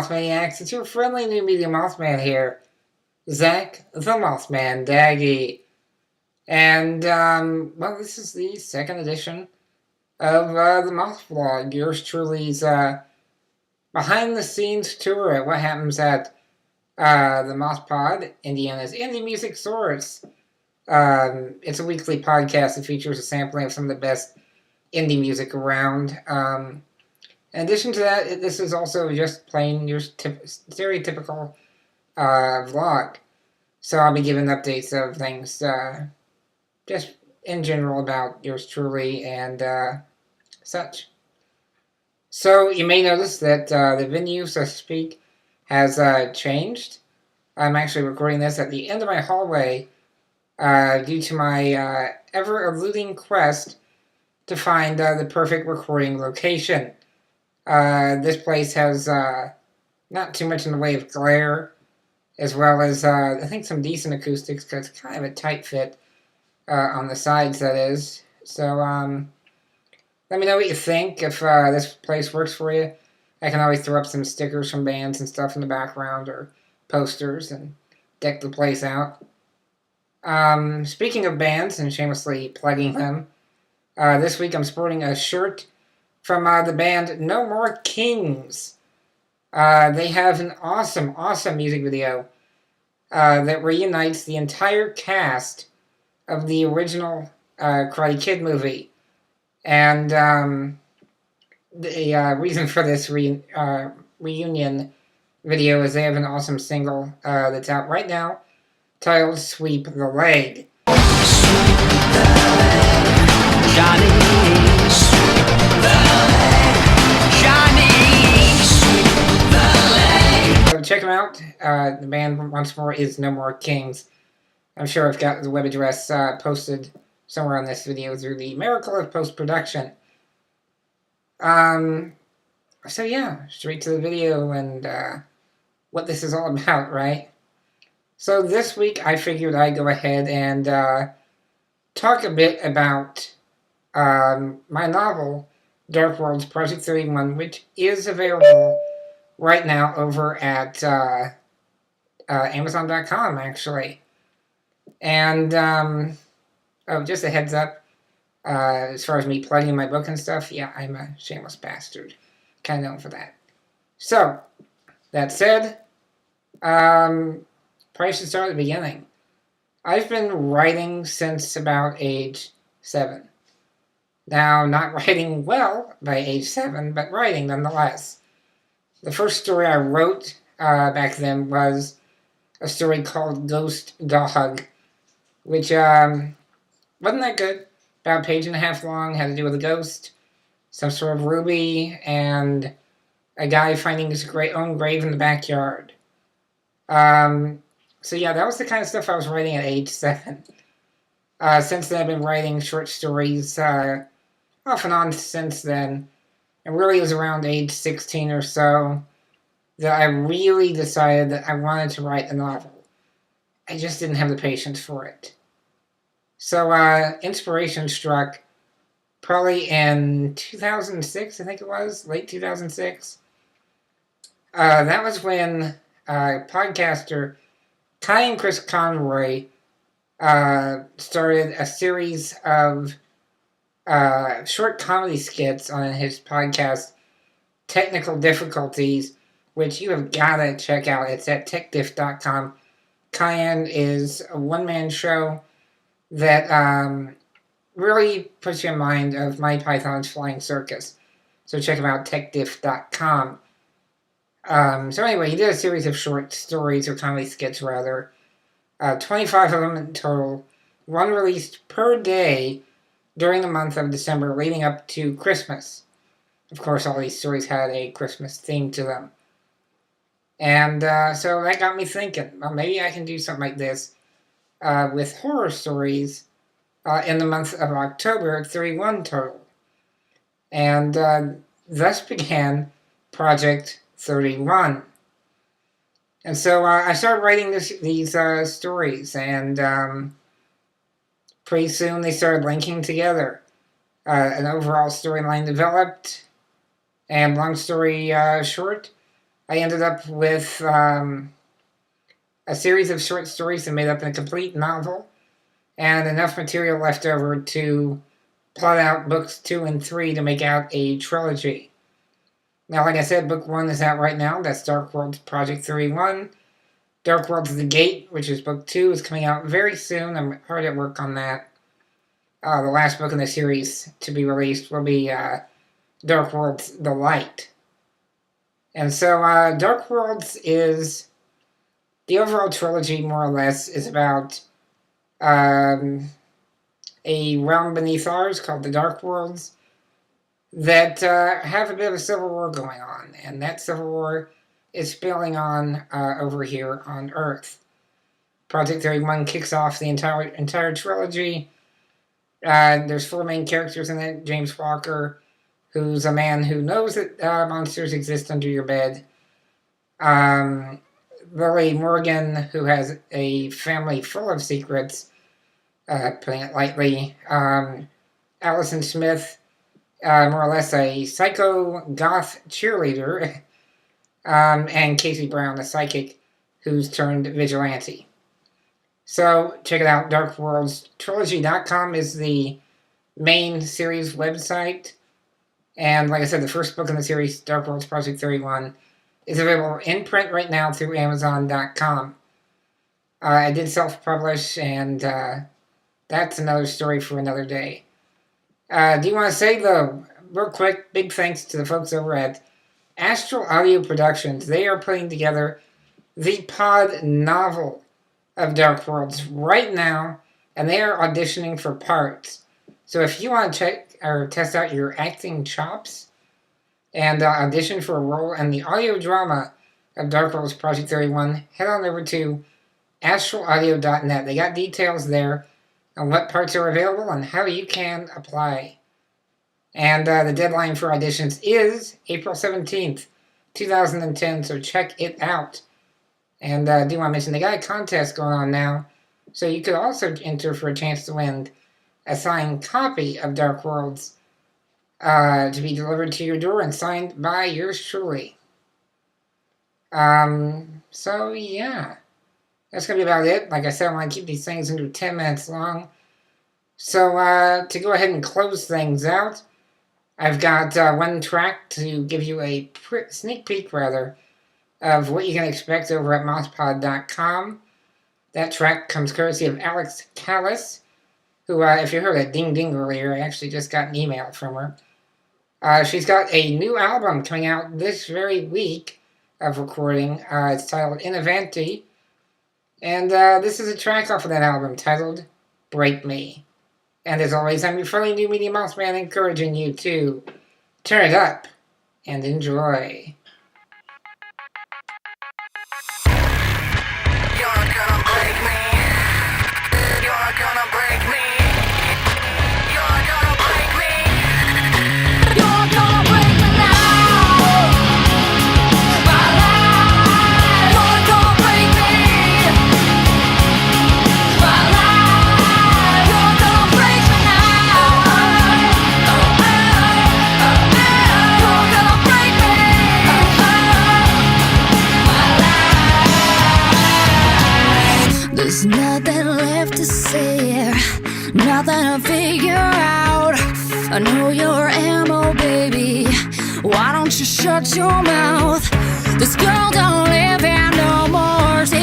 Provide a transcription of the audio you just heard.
Mothmaniacs, it's your friendly new media Mothman here, Zack the Mothman Daggy. And, well, this is the second edition of the Moth Vlog, yours truly's behind-the-scenes tour at what happens at the Mothpod, Indiana's indie music source. It's a weekly podcast that features a sampling of some of the best indie music around. In addition to that, this is also just plain your stereotypical vlog. So I'll be giving updates of things just in general about yours truly and such. So you may notice that the venue, so to speak, has changed. I'm actually recording this at the end of my hallway due to my ever-eluding quest to find the perfect recording location. This place has not too much in the way of glare, as well as I think some decent acoustics, because it's kind of a tight fit on the sides, that is. So let me know what you think, if this place works for you. I can always throw up some stickers from bands and stuff in the background, or posters, and deck the place out. Speaking of bands, and shamelessly plugging them, this week I'm sporting a shirt from the band No More Kings. They have an awesome music video that reunites the entire cast of the original Karate Kid movie. And the reason for this reunion video is they have an awesome single that's out right now titled Sweep the Leg. Johnny, sweep the leg. Johnny, sweep the leg. So check them out. The band, once more, is No More Kings. I'm sure I've got the web address posted somewhere on this video through the miracle of post-production. So yeah, straight to the video and what this is all about, right? So this week I figured I'd go ahead and talk a bit about my novel, Dark Worlds Project 31, which is available right now over at Amazon.com, actually. And, oh, just a heads up, as far as me plugging my book and stuff, yeah, I'm a shameless bastard. Kind of known for that. So, that said, probably should start at the beginning. I've been writing since about age 7. Now, not writing well by age 7, but writing nonetheless. The first story I wrote back then was a story called Ghost Dog, which wasn't that good. About a page and a half long, had to do with a ghost, some sort of ruby, and a guy finding his own grave in the backyard. So yeah, that was the kind of stuff I was writing at age 7. Since then, I've been writing short stories off and on since then. It really was around age 16 or so that I really decided that I wanted to write a novel. I just didn't have the patience for it. So inspiration struck probably in 2006, I think it was, late 2006. That was when podcaster Cayenne Conroy started a series of short comedy skits on his podcast, Technical Difficulties, which you have got to check out. It's at techdiff.com. Cayenne is a one-man show that really puts you in mind of My Python's Flying Circus. So check him out, techdiff.com. So anyway, he did a series of short stories, or comedy skits rather, 25 of them in total, one released per day during the month of December leading up to Christmas. Of course, all these stories had a Christmas theme to them. And so that got me thinking, well, maybe I can do something like this with horror stories in the month of October, 31 total. And thus began Project 31. And so I started writing these stories, and pretty soon they started linking together. An overall storyline developed, and long story short, I ended up with a series of short stories that made up a complete novel, and enough material left over to plot out books 2 and 3 to make out a trilogy. Now, like I said, book 1 is out right now. That's Dark World's Project 31. Dark World's The Gate, which is book 2, is coming out very soon. I'm hard at work on that. The last book in the series to be released will be Dark World's The Light. And so Dark Worlds is... the overall trilogy, more or less, is about a realm beneath ours called the Dark Worlds that have a bit of a civil war going on. And that civil war is spilling on over here on Earth. Project 31 kicks off the entire trilogy. There's 4 main characters in it. James Walker, who's a man who knows that monsters exist under your bed. Lily Morgan, who has a family full of secrets, putting it lightly. Allison Smith, more or less a psycho goth cheerleader. And Casey Brown, a psychic who's turned vigilante. So, check it out. DarkWorldsTrilogy.com is the main series website. And like I said, the first book in the series, Dark Worlds Project 31, is available in print right now through Amazon.com. I did self-publish, and that's another story for another day. Do you want to say, though, real quick, big thanks to the folks over at Astral Audio Productions. They are putting together the pod novel of Dark Worlds right now, and they are auditioning for parts. So if you want to check or test out your acting chops and audition for a role in the audio drama of Dark Worlds Project 31, head on over to astralaudio.net. They got details there on what parts are available and how you can apply. And the deadline for auditions is April 17th, 2010, so check it out. And I do want to mention, they got a contest going on now, so you could also enter for a chance to win a signed copy of Dark Worlds to be delivered to your door and signed by yours truly. So yeah, that's going to be about it. Like I said, I want to keep these things under 10 minutes long. So to go ahead and close things out, I've got one track to give you a sneak peek, rather, of what you can expect over at Mothpod.com. That track comes courtesy of Alexx Calise, who, if you heard a ding-ding earlier, I actually just got an email from her. She's got a new album coming out this very week of recording. It's titled In Avanti. And this is a track off of that album titled Break Me. And as always, I'm your friendly new media mouse man, encouraging you to turn it up and enjoy. There's nothing left to say, nothing to figure out. I know your ammo, baby. Why don't you shut your mouth? This girl don't live here no more. She